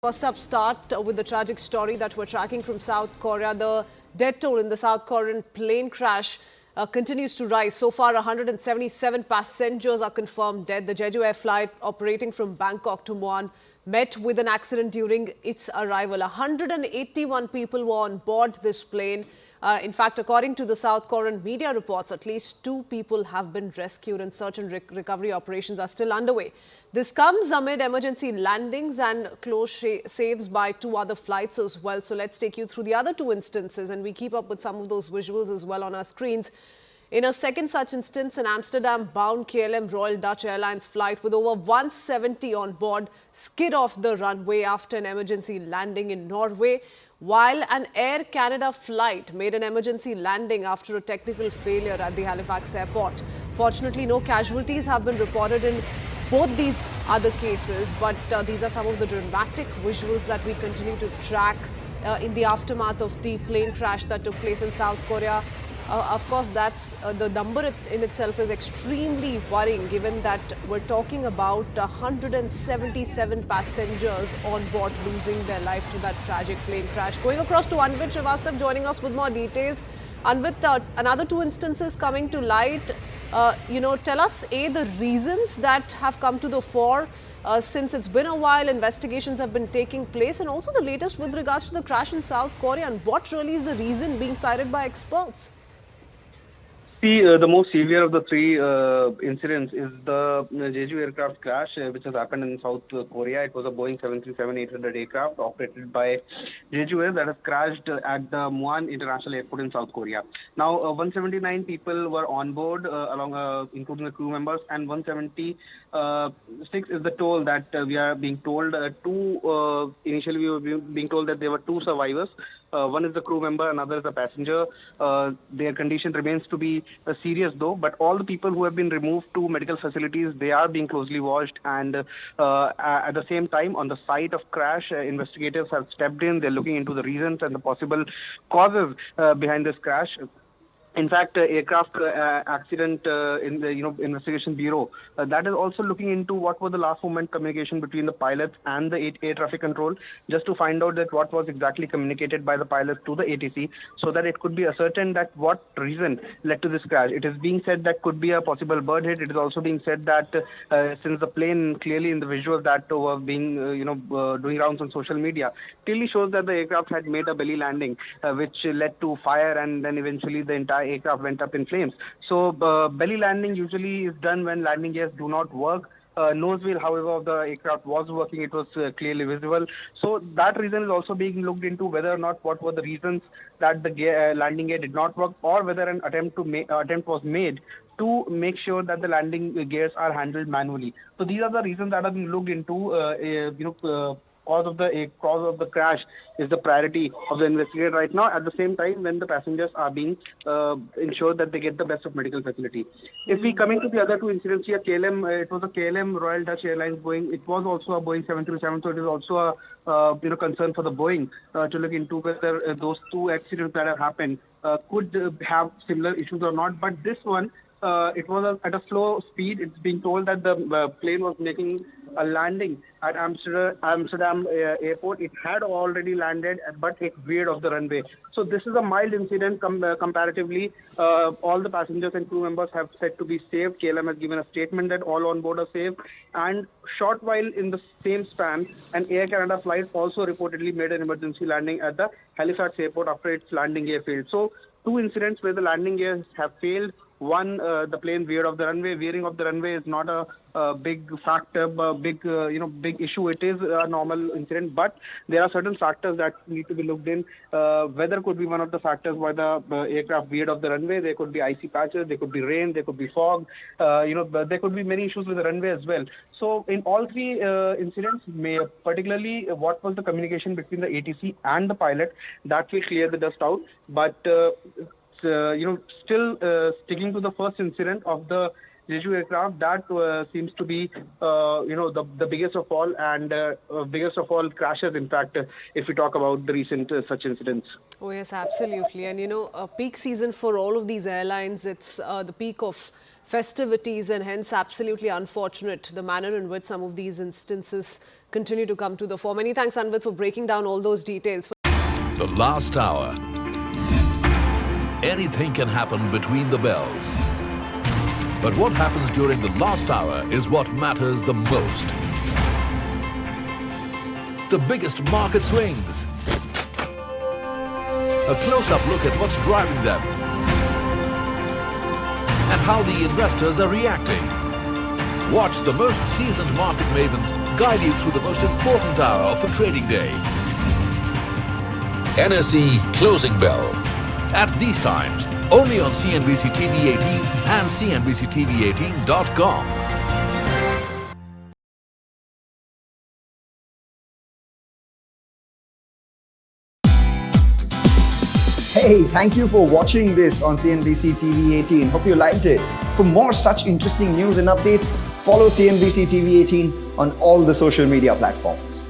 First up, start with the tragic story that we're tracking from South Korea. The death toll in the South Korean plane crash continues to rise. So far, 177 passengers are confirmed dead. The Jeju Air flight operating from Bangkok to Muan met with an accident during its arrival. 181 people were on board this plane. In fact, according to the South Korean media reports, at least 2 people have been rescued and search and recovery operations are still underway. This comes amid emergency landings and close saves by 2 other flights as well. So let's take you through the other 2 instances, and we keep up with some of those visuals as well on our screens. In a second such instance, an Amsterdam-bound KLM Royal Dutch Airlines flight with over 170 on board skid off the runway after an emergency landing in Norway, while an Air Canada flight made an emergency landing after a technical failure at the Halifax airport. Fortunately, no casualties have been reported in both these other cases, but these are some of the dramatic visuals that we continue to track in the aftermath of the plane crash that took place in South Korea. Of course, that's the number in itself is extremely worrying, given that we're talking about 177 passengers on board losing their life to that tragic plane crash. Going across to Anvit Srivastav joining us with more details. Anvit, another 2 instances coming to light. Tell us, the reasons that have come to the fore since it's been a while, investigations have been taking place, and also the latest with regards to the crash in South Korea, and what really is the reason being cited by experts? The most severe of the 3 incidents is the Jeju aircraft crash, which has happened in South Korea. It was a Boeing 737-800 aircraft operated by Jeju Air that has crashed at the Muan International Airport in South Korea. Now, 179 people were on board, including the crew members, and 176 is the toll that we are being told. Initially, we were being told that there were 2 survivors. One is the crew member, another is a passenger. Their condition remains to be serious though, but all the people who have been removed to medical facilities, they are being closely watched, and at the same time, on the site of crash, investigators have stepped in. They're looking into the reasons and the possible causes behind this crash. In fact, aircraft accident in the investigation bureau that is also looking into what was the last moment communication between the pilots and the air traffic control, just to find out that what was exactly communicated by the pilots to the ATC, so that it could be ascertained that what reason led to this crash. It is being said that could be a possible bird hit. It is also being said that since the plane clearly in the visuals that were being doing rounds on social media clearly shows that the aircraft had made a belly landing, which led to fire, and then eventually the entire aircraft went up in flames. So belly landing usually is done when landing gears do not work. Nose wheel, however, of the aircraft was working. It was clearly visible. So that reason is also being looked into, whether or not what were the reasons that the landing gear did not work, or whether an attempt was made to make sure that the landing gears are handled manually. So these are the reasons that are being looked into. Cause of the crash is the priority of the investigator right now. At the same time, when the passengers are being ensured that they get the best of medical facility. If we coming to the other 2 incidents here, it was a KLM Royal Dutch Airlines Boeing. It was also a Boeing 737, so it is also a concern for the Boeing to look into whether those 2 accidents that have happened could have similar issues or not. But this one, it was at a slow speed. It's being told that the plane was making a landing at Amsterdam airport. It had already landed, but it veered off the runway. So this is a mild incident comparatively. All the passengers and crew members have said to be safe. KLM has given a statement that all on board are safe. And short while in the same span, an Air Canada flight also reportedly made an emergency landing at the Halifax airport after its landing gear failed. So 2 incidents where the landing gears have failed. One, the plane veered off the runway. Veering off the runway is not a big factor, big issue. It is a normal incident, but there are certain factors that need to be looked in. Weather could be one of the factors why the aircraft veered off the runway. There could be icy patches, there could be rain, there could be fog. There could be many issues with the runway as well. So in all 3 incidents, particularly what was the communication between the ATC and the pilot, that will clear the dust out. But still sticking to the first incident of the Jeju aircraft, that seems to be, the biggest of all, and biggest of all crashes, in fact, if we talk about the recent such incidents. Oh, yes, absolutely. And, a peak season for all of these airlines, it's the peak of festivities and hence absolutely unfortunate the manner in which some of these instances continue to come to the fore. Many thanks, Anvit, for breaking down all those details. The last hour. Anything can happen between the bells. But what happens during the last hour is what matters the most. The biggest market swings. A close-up look at what's driving them and how the investors are reacting. Watch the most seasoned market mavens guide you through the most important hour of the trading day. NSE Closing Bell. At these times, only on CNBC TV 18 and CNBCTV18.com. Hey, thank you for watching this on CNBC TV 18. Hope you liked it. For more such interesting news and updates, follow CNBC TV 18 on all the social media platforms.